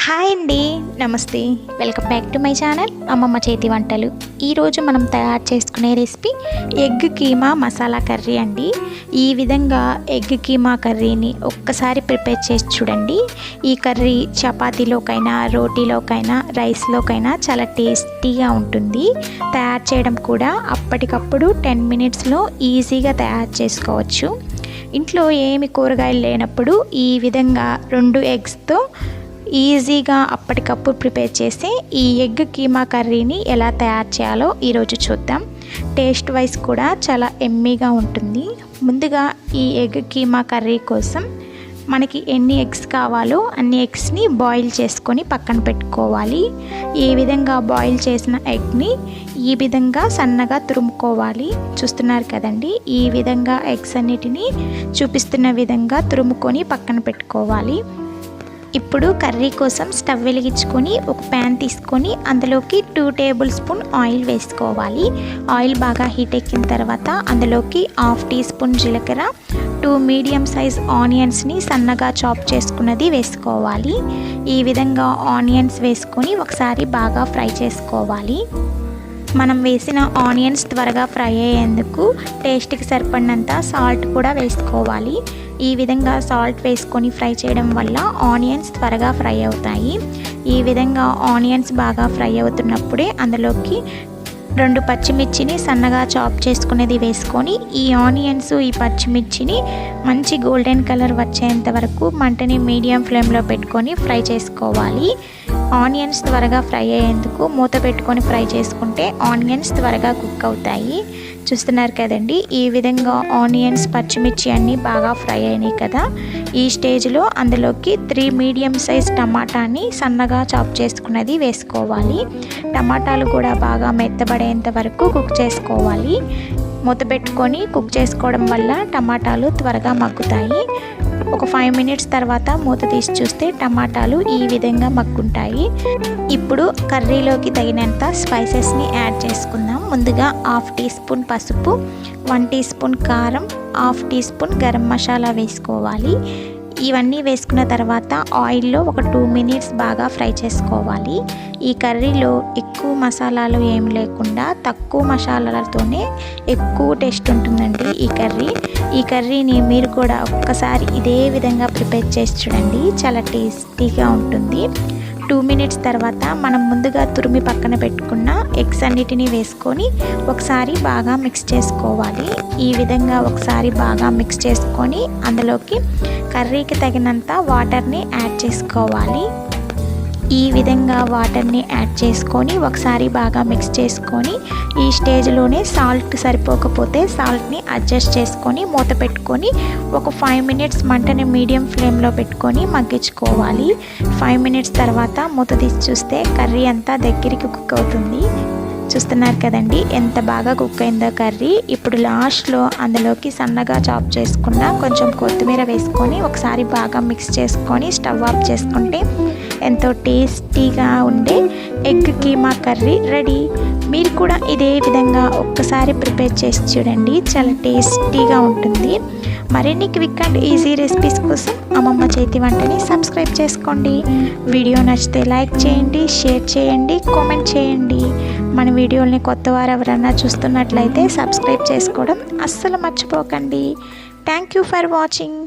Hi అండి, నమస్తే. Welcome back to my channel అమ్మమ్మ చేతి వంటలు. ఈరోజు మనం తయారు చేసుకునే recipe egg keema masala curry అండి. ఈ విధంగా ఎగ్ కీమా కర్రీని ఒక్కసారి ప్రిపేర్ చేసి చూడండి. ఈ కర్రీ చపాతీలోకైనా, రోటీలోకైనా, రైస్లోకైనా చాలా టేస్టీగా ఉంటుంది. తయారు చేయడం కూడా అప్పటికప్పుడు 10 మినిట్స్లో ఈజీగా తయారు చేసుకోవచ్చు. ఇంట్లో ఏమి కూరగాయలు లేనప్పుడు ఈ విధంగా 2 ఎగ్స్తో ఈజీగా అప్పటికప్పుడు ప్రిపేర్ చేసి ఈ ఎగ్ కీమా కర్రీని ఎలా తయారు చేయాలో ఈరోజు చూద్దాం. టేస్ట్ వైజ్ కూడా చాలా ఎమ్మీగా ఉంటుంది. ముందుగా ఈ ఎగ్ కీమా కర్రీ కోసం మనకి ఎన్ని ఎగ్స్ కావాలో అన్ని ఎగ్స్ని బాయిల్ చేసుకొని పక్కన పెట్టుకోవాలి. ఈ విధంగా బాయిల్ చేసిన ఎగ్ని ఈ విధంగా సన్నగా తురుముకోవాలి. చూస్తున్నారు కదండి, ఈ విధంగా ఎగ్స్ అన్నిటినీ చూపిస్తున్న విధంగా తురుముకొని పక్కన పెట్టుకోవాలి. ఇప్పుడు కర్రీ కోసం స్టవ్ వెలిగించుకొని ఒక ప్యాన్ తీసుకొని అందులోకి 2 టేబుల్ స్పూన్ ఆయిల్ వేసుకోవాలి. ఆయిల్ బాగా హీట్ ఎక్కిన తర్వాత అందులోకి 1/2 టీ స్పూన్ జీలకర్ర, 2 మీడియం సైజ్ ఆనియన్స్ని సన్నగా చాప్ చేసుకున్నది వేసుకోవాలి. ఈ విధంగా ఆనియన్స్ వేసుకొని ఒకసారి బాగా ఫ్రై చేసుకోవాలి. మనం వేసిన ఆనియన్స్ త్వరగా ఫ్రై అయ్యేందుకు టేస్ట్కి సరిపడినంత సాల్ట్ కూడా వేసుకోవాలి. ఈ విధంగా సాల్ట్ వేసుకొని ఫ్రై చేయడం వల్ల ఆనియన్స్ త్వరగా ఫ్రై అవుతాయి. ఈ విధంగా ఆనియన్స్ బాగా ఫ్రై అవుతున్నప్పుడే అందులోకి 2 పచ్చిమిర్చిని సన్నగా చాప్ చేసుకునేది వేసుకొని ఈ ఆనియన్స్, ఈ పచ్చిమిర్చిని మంచి గోల్డెన్ కలర్ వచ్చేంత వరకు మంటని మీడియం ఫ్లేమ్లో పెట్టుకొని ఫ్రై చేసుకోవాలి. ఆనియన్స్ త్వరగా ఫ్రై అయ్యేందుకు మూత పెట్టుకొని ఫ్రై చేసుకుంటే ఆనియన్స్ త్వరగా కుక్ అవుతాయి. చూస్తున్నారు కదండి, ఈ విధంగా ఆనియన్స్, పచ్చిమిర్చి అన్నీ బాగా ఫ్రై అయినాయి కదా. ఈ స్టేజ్లో అందులోకి 3 మీడియం సైజ్ టమాటాని సన్నగా చాప్ చేసుకున్నది వేసుకోవాలి. టమాటాలు కూడా బాగా మెత్తబడేంత వరకు కుక్ చేసుకోవాలి. మూత పెట్టుకొని కుక్ చేసుకోవడం వల్ల టమాటాలు త్వరగా మగ్గుతాయి. ఒక 5 మినిట్స్ తర్వాత మూత తీసి చూస్తే టమాటాలు ఈ విధంగా మగ్గుంటాయి. ఇప్పుడు కర్రీలోకి తగినంత స్పైసెస్ని యాడ్ చేసుకుందాం. ముందుగా 1/2 టీ స్పూన్ పసుపు, 1 టీ స్పూన్ కారం, 1/2 టీ స్పూన్ గరం మసాలా వేసుకోవాలి. ఇవన్నీ వేసుకున్న తర్వాత ఆయిల్లో ఒక 2 మినిట్స్ బాగా ఫ్రై చేసుకోవాలి. ఈ కర్రీలో ఎక్కువ మసాలాలు ఏం లేకుండా తక్కువ మసాలాలతోనే ఎక్కువ టేస్ట్ ఉంటుందండి ఈ కర్రీని మీరు కూడా ఒక్కసారి ఇదే విధంగా ప్రిపేర్ చేసి చూడండి, చాలా టేస్టీగా ఉంటుంది. 2 మినిట్స్ తర్వాత మనం ముందుగా తురిమి పక్కన పెట్టుకున్న ఎగ్స్ అన్నిటినీ వేసుకొని ఒకసారి బాగా మిక్స్ చేసుకోవాలి. ఈ విధంగా ఒకసారి బాగా మిక్స్ చేసుకొని అందులోకి కర్రీకి తగినంత వాటర్ని యాడ్ చేసుకోవాలి. ఈ విధంగా వాటర్ని యాడ్ చేసుకొని ఒకసారి బాగా మిక్స్ చేసుకొని ఈ స్టేజ్లోనే సాల్ట్ సరిపోకపోతే సాల్ట్ని అడ్జస్ట్ చేసుకొని మూత పెట్టుకొని ఒక 5 మినిట్స్ మంటని మీడియం ఫ్లేమ్లో పెట్టుకొని మగ్గించుకోవాలి. 5 మినిట్స్ తర్వాత మూత తీసి చూస్తే కర్రీ అంతా దగ్గరికి కుక్ అవుతుంది. చూస్తున్నారు కదండి, ఎంత బాగా కుక్ అయిందో కర్రీ. ఇప్పుడు లాస్ట్లో అందులోకి సన్నగా చాప్ చేసుకున్న కొంచెం కొత్తిమీర వేసుకొని ఒకసారి బాగా మిక్స్ చేసుకొని స్టవ్ ఆఫ్ చేసుకుంటే ఎంతో టేస్టీగా ఉండే ఎగ్ కీమా కర్రీ రెడీ. మీరు కూడా ఇదే విధంగా ఒక్కసారి ప్రిపేర్ చేసి చూడండి, చాలా టేస్టీగా ఉంటుంది. మరిన్ని క్విక్ అండ్ ఈజీ రెసిపీస్ కోసం అమ్మమ్మ చేతి వంటని సబ్స్క్రైబ్ చేసుకోండి. వీడియో నచ్చితే లైక్ చేయండి, షేర్ చేయండి, కామెంట్ చేయండి. మన వీడియోల్ని కొత్త వారు ఎవరన్నా చూస్తున్నట్లయితే సబ్స్క్రైబ్ చేసుకోవడం అస్సలు మర్చిపోకండి. Thank you for watching.